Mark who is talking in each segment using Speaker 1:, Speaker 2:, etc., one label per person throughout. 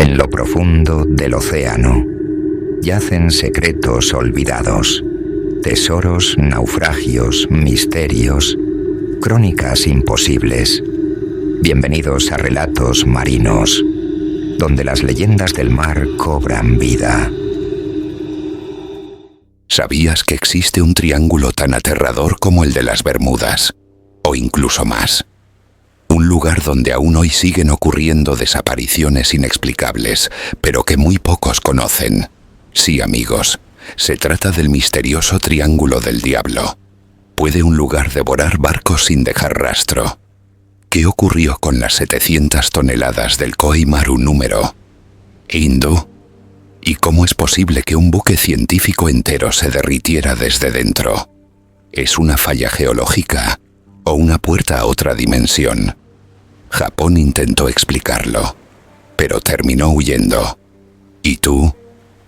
Speaker 1: En lo profundo del océano yacen secretos olvidados, tesoros, naufragios, misterios, crónicas imposibles. Bienvenidos a Relatos Marinos, donde las leyendas del mar cobran vida.
Speaker 2: ¿Sabías que existe un triángulo tan aterrador como el de las Bermudas? O incluso más. Un lugar donde aún hoy siguen ocurriendo desapariciones inexplicables, pero que muy pocos conocen. Sí, amigos, se trata del misterioso Triángulo del Diablo. ¿Puede un lugar devorar barcos sin dejar rastro? ¿Qué ocurrió con las 700 toneladas del Koei Maru número Hindú? ¿Y cómo es posible que un buque científico entero se derritiera desde dentro? ¿Es una falla geológica o una puerta a otra dimensión? Japón intentó explicarlo, pero terminó huyendo. ¿Y tú?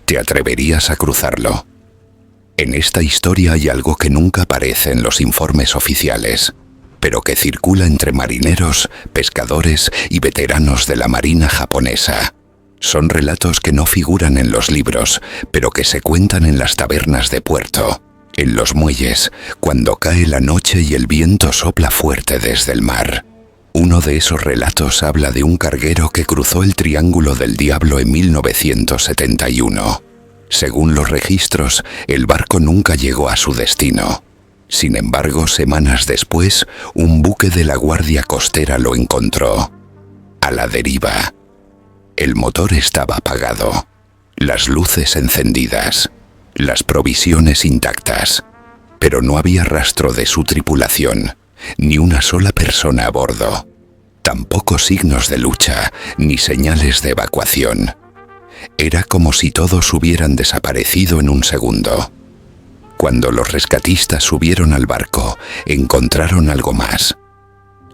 Speaker 2: ¿Te atreverías a cruzarlo? En esta historia hay algo que nunca aparece en los informes oficiales, pero que circula entre marineros, pescadores y veteranos de la marina japonesa. Son relatos que no figuran en los libros, pero que se cuentan en las tabernas de puerto, en los muelles, cuando cae la noche y el viento sopla fuerte desde el mar. Uno de esos relatos habla de un carguero que cruzó el Triángulo del Diablo en 1971. Según los registros, el barco nunca llegó a su destino. Sin embargo, semanas después, un buque de la Guardia Costera lo encontró. A la deriva. El motor estaba apagado, las luces encendidas, las provisiones intactas, pero no había rastro de su tripulación, ni una sola persona a bordo. Tampoco signos de lucha, ni señales de evacuación. Era como si todos hubieran desaparecido en un segundo. Cuando los rescatistas subieron al barco, encontraron algo más.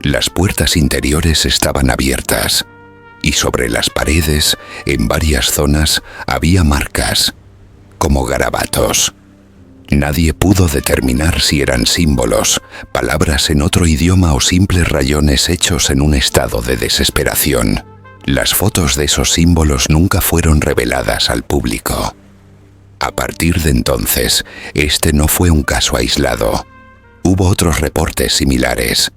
Speaker 2: Las puertas interiores estaban abiertas, y sobre las paredes, en varias zonas, había marcas, como garabatos. Nadie pudo determinar si eran símbolos, palabras en otro idioma o simples rayones hechos en un estado de desesperación. Las fotos de esos símbolos nunca fueron reveladas al público. A partir de entonces, este no fue un caso aislado. Hubo otros reportes similares.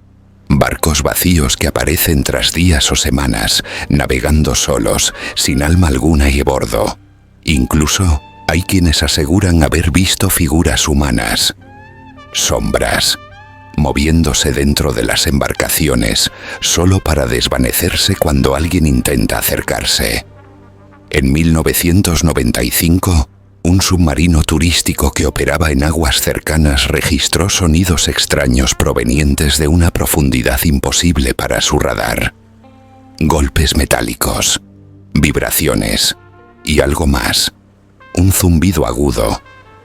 Speaker 2: Barcos vacíos que aparecen tras días o semanas, navegando solos, sin alma alguna y a bordo. Incluso hay quienes aseguran haber visto figuras humanas, sombras, moviéndose dentro de las embarcaciones, solo para desvanecerse cuando alguien intenta acercarse. En 1995, un submarino turístico que operaba en aguas cercanas registró sonidos extraños provenientes de una profundidad imposible para su radar. Golpes metálicos, vibraciones y algo más. Un zumbido agudo,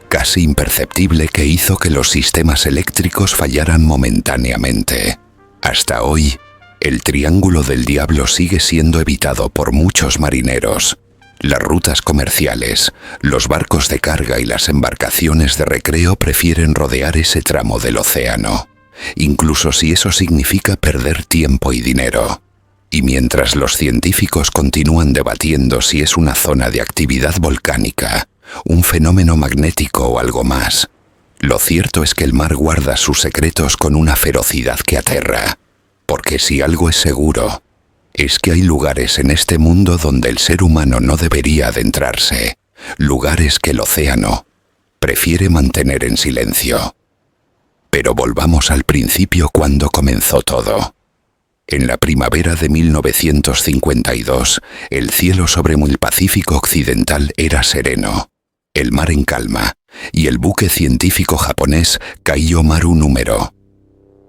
Speaker 2: casi imperceptible, que hizo que los sistemas eléctricos fallaran momentáneamente. Hasta hoy, el Triángulo del Diablo sigue siendo evitado por muchos marineros. Las rutas comerciales, los barcos de carga y las embarcaciones de recreo prefieren rodear ese tramo del océano, incluso si eso significa perder tiempo y dinero. Y mientras los científicos continúan debatiendo si es una zona de actividad volcánica, un fenómeno magnético o algo más, lo cierto es que el mar guarda sus secretos con una ferocidad que aterra. Porque si algo es seguro, es que hay lugares en este mundo donde el ser humano no debería adentrarse, lugares que el océano prefiere mantener en silencio. Pero volvamos al principio, cuando comenzó todo. En la primavera de 1952, el cielo sobre el Pacífico Occidental era sereno, el mar en calma, y el buque científico japonés Kaiyo Maru número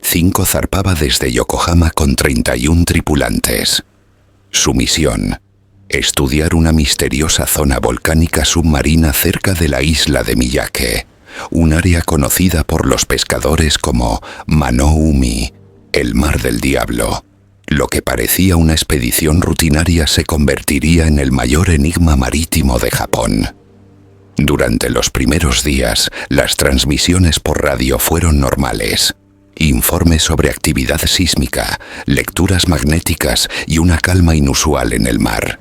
Speaker 2: 5 zarpaba desde Yokohama con 31 tripulantes. Su misión: estudiar una misteriosa zona volcánica submarina cerca de la isla de Miyake, un área conocida por los pescadores como Mano-Umi, el Mar del Diablo. Lo que parecía una expedición rutinaria se convertiría en el mayor enigma marítimo de Japón. Durante los primeros días, las transmisiones por radio fueron normales. Informes sobre actividad sísmica, lecturas magnéticas y una calma inusual en el mar.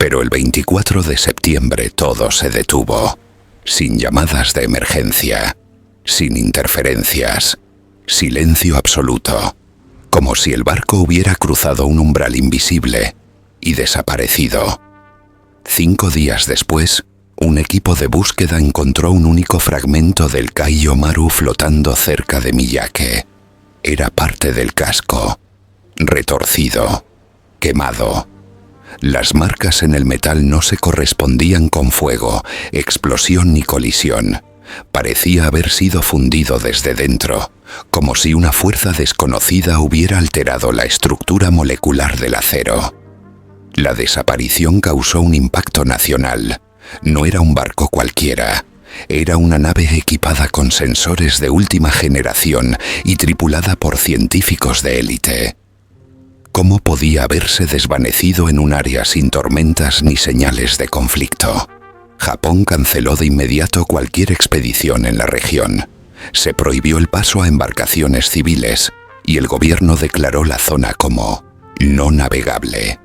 Speaker 2: Pero el 24 de septiembre todo se detuvo, sin llamadas de emergencia, sin interferencias, silencio absoluto, como si el barco hubiera cruzado un umbral invisible y desaparecido. 5 días después, un equipo de búsqueda encontró un único fragmento del Kaiyo Maru flotando cerca de Miyake. Era parte del casco, retorcido, quemado. Las marcas en el metal no se correspondían con fuego, explosión ni colisión. Parecía haber sido fundido desde dentro, como si una fuerza desconocida hubiera alterado la estructura molecular del acero. La desaparición causó un impacto nacional. No era un barco cualquiera. Era una nave equipada con sensores de última generación y tripulada por científicos de élite. ¿Cómo podía haberse desvanecido en un área sin tormentas ni señales de conflicto? Japón canceló de inmediato cualquier expedición en la región. Se prohibió el paso a embarcaciones civiles y el gobierno declaró la zona como no navegable.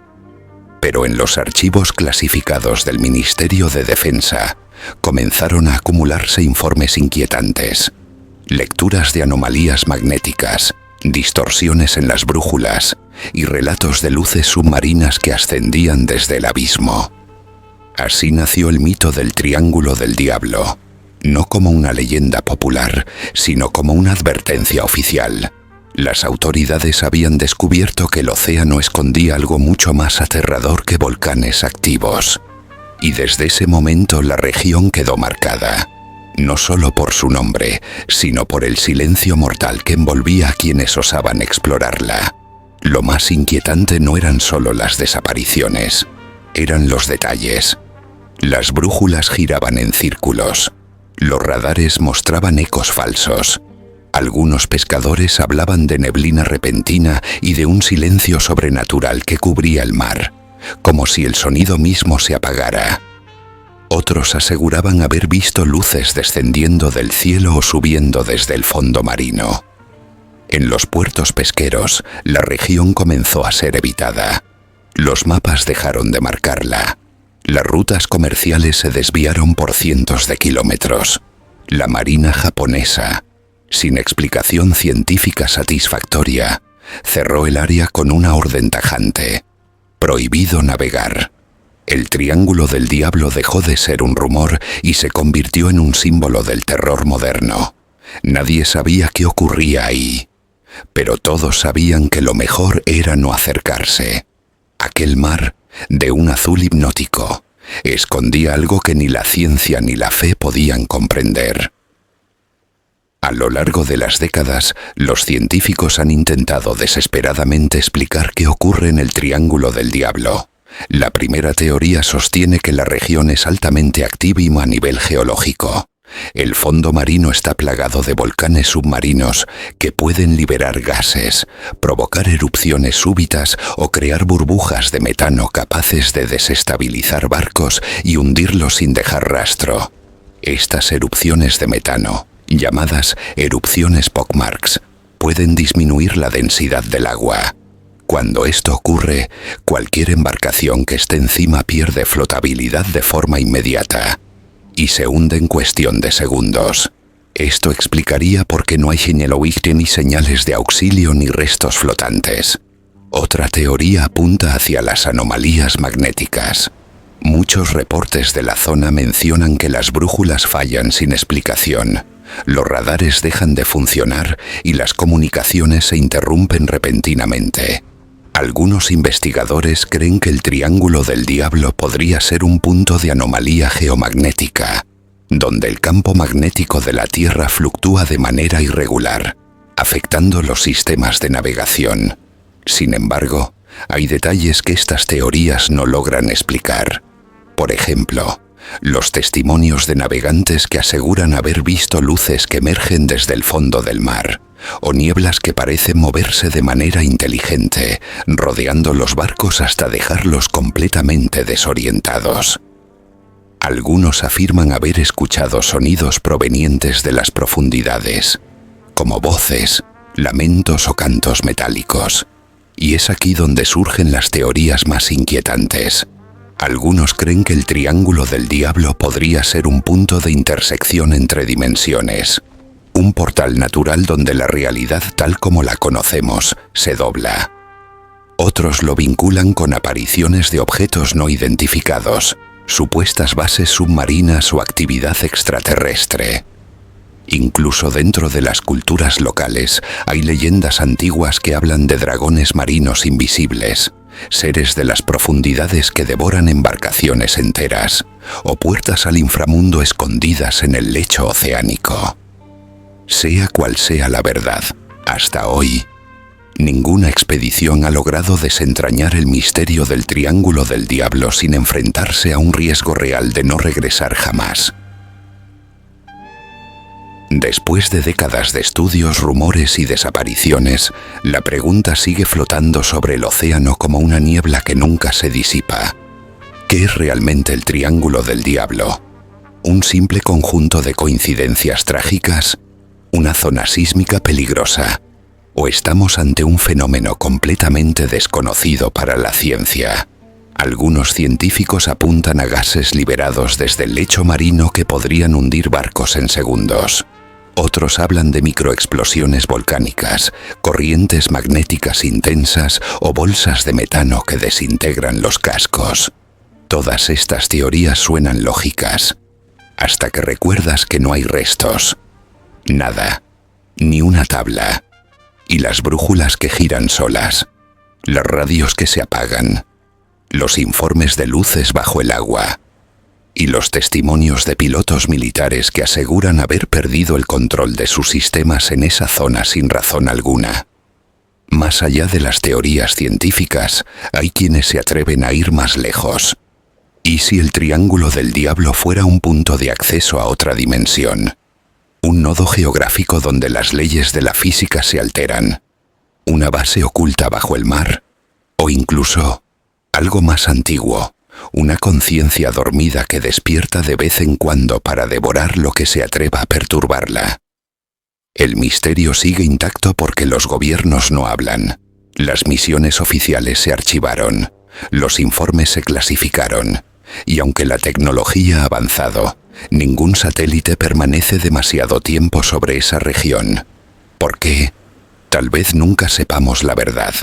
Speaker 2: Pero en los archivos clasificados del Ministerio de Defensa comenzaron a acumularse informes inquietantes, lecturas de anomalías magnéticas, distorsiones en las brújulas y relatos de luces submarinas que ascendían desde el abismo. Así nació el mito del Triángulo del Diablo, no como una leyenda popular, sino como una advertencia oficial. Las autoridades habían descubierto que el océano escondía algo mucho más aterrador que volcanes activos. Y desde ese momento la región quedó marcada, no solo por su nombre, sino por el silencio mortal que envolvía a quienes osaban explorarla. Lo más inquietante no eran solo las desapariciones, eran los detalles. Las brújulas giraban en círculos, los radares mostraban ecos falsos. Algunos pescadores hablaban de neblina repentina y de un silencio sobrenatural que cubría el mar, como si el sonido mismo se apagara. Otros aseguraban haber visto luces descendiendo del cielo o subiendo desde el fondo marino. En los puertos pesqueros, la región comenzó a ser evitada. Los mapas dejaron de marcarla. Las rutas comerciales se desviaron por cientos de kilómetros. La marina japonesa, sin explicación científica satisfactoria, cerró el área con una orden tajante: prohibido navegar. El Triángulo del Diablo dejó de ser un rumor y se convirtió en un símbolo del terror moderno. Nadie sabía qué ocurría ahí, pero todos sabían que lo mejor era no acercarse. Aquel mar, de un azul hipnótico, escondía algo que ni la ciencia ni la fe podían comprender. A lo largo de las décadas, los científicos han intentado desesperadamente explicar qué ocurre en el Triángulo del Diablo. La primera teoría sostiene que la región es altamente activa a nivel geológico. El fondo marino está plagado de volcanes submarinos que pueden liberar gases, provocar erupciones súbitas o crear burbujas de metano capaces de desestabilizar barcos y hundirlos sin dejar rastro. Estas erupciones de metano, llamadas erupciones pockmarks, pueden disminuir la densidad del agua. Cuando esto ocurre, cualquier embarcación que esté encima pierde flotabilidad de forma inmediata y se hunde en cuestión de segundos. Esto explicaría por qué no hay señalogística ni señales de auxilio ni restos flotantes. Otra teoría apunta hacia las anomalías magnéticas. Muchos reportes de la zona mencionan que las brújulas fallan sin explicación, los radares dejan de funcionar y las comunicaciones se interrumpen repentinamente. Algunos investigadores creen que el Triángulo del Diablo podría ser un punto de anomalía geomagnética, donde el campo magnético de la Tierra fluctúa de manera irregular, afectando los sistemas de navegación. Sin embargo, hay detalles que estas teorías no logran explicar. Por ejemplo, los testimonios de navegantes que aseguran haber visto luces que emergen desde el fondo del mar, o nieblas que parecen moverse de manera inteligente, rodeando los barcos hasta dejarlos completamente desorientados. Algunos afirman haber escuchado sonidos provenientes de las profundidades, como voces, lamentos o cantos metálicos. Y es aquí donde surgen las teorías más inquietantes. Algunos creen que el Triángulo del Diablo podría ser un punto de intersección entre dimensiones, un portal natural donde la realidad tal como la conocemos se dobla. Otros lo vinculan con apariciones de objetos no identificados, supuestas bases submarinas o actividad extraterrestre. Incluso dentro de las culturas locales hay leyendas antiguas que hablan de dragones marinos invisibles, seres de las profundidades que devoran embarcaciones enteras, o puertas al inframundo escondidas en el lecho oceánico. Sea cual sea la verdad, hasta hoy, ninguna expedición ha logrado desentrañar el misterio del Triángulo del Diablo sin enfrentarse a un riesgo real de no regresar jamás. Después de décadas de estudios, rumores y desapariciones, la pregunta sigue flotando sobre el océano como una niebla que nunca se disipa. ¿Qué es realmente el Triángulo del Diablo? ¿Un simple conjunto de coincidencias trágicas? ¿Una zona sísmica peligrosa? ¿O estamos ante un fenómeno completamente desconocido para la ciencia? Algunos científicos apuntan a gases liberados desde el lecho marino que podrían hundir barcos en segundos. Otros hablan de microexplosiones volcánicas, corrientes magnéticas intensas o bolsas de metano que desintegran los cascos. Todas estas teorías suenan lógicas, hasta que recuerdas que no hay restos. Nada, ni una tabla. Y las brújulas que giran solas, las radios que se apagan, los informes de luces bajo el agua y los testimonios de pilotos militares que aseguran haber perdido el control de sus sistemas en esa zona sin razón alguna. Más allá de las teorías científicas, hay quienes se atreven a ir más lejos. ¿Y si el Triángulo del Diablo fuera un punto de acceso a otra dimensión? Un nodo geográfico donde las leyes de la física se alteran, una base oculta bajo el mar, o incluso algo más antiguo, una conciencia dormida que despierta de vez en cuando para devorar lo que se atreva a perturbarla. El misterio sigue intacto porque los gobiernos no hablan, las misiones oficiales se archivaron, los informes se clasificaron, y aunque la tecnología ha avanzado, ningún satélite permanece demasiado tiempo sobre esa región. ¿Por qué? Tal vez nunca sepamos la verdad,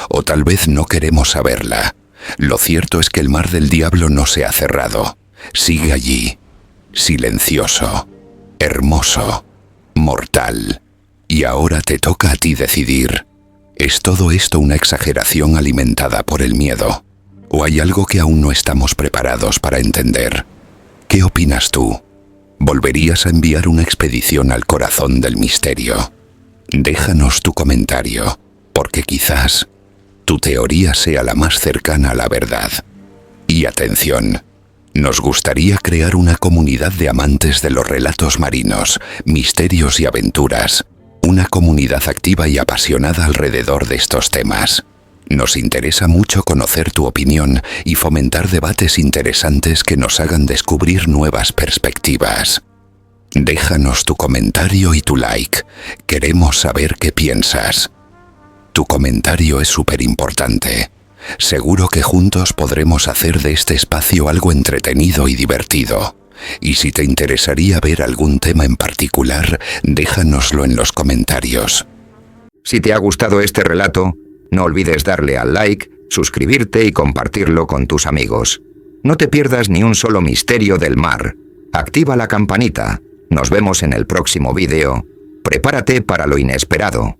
Speaker 2: o tal vez no queremos saberla. Lo cierto es que el mar del diablo no se ha cerrado. Sigue allí, silencioso, hermoso, mortal. Y ahora te toca a ti decidir. ¿Es todo esto una exageración alimentada por el miedo? ¿O hay algo que aún no estamos preparados para entender? ¿Qué opinas tú? ¿Volverías a enviar una expedición al corazón del misterio? Déjanos tu comentario, porque quizás tu teoría sea la más cercana a la verdad. Y atención, nos gustaría crear una comunidad de amantes de los relatos marinos, misterios y aventuras, una comunidad activa y apasionada alrededor de estos temas. Nos interesa mucho conocer tu opinión y fomentar debates interesantes que nos hagan descubrir nuevas perspectivas. Déjanos tu comentario y tu like. Queremos saber qué piensas. Tu comentario es súper importante. Seguro que juntos podremos hacer de este espacio algo entretenido y divertido. Y si te interesaría ver algún tema en particular, déjanoslo en los comentarios.
Speaker 1: Si te ha gustado este relato, no olvides darle al like, suscribirte y compartirlo con tus amigos. No te pierdas ni un solo misterio del mar. Activa la campanita. Nos vemos en el próximo vídeo. Prepárate para lo inesperado.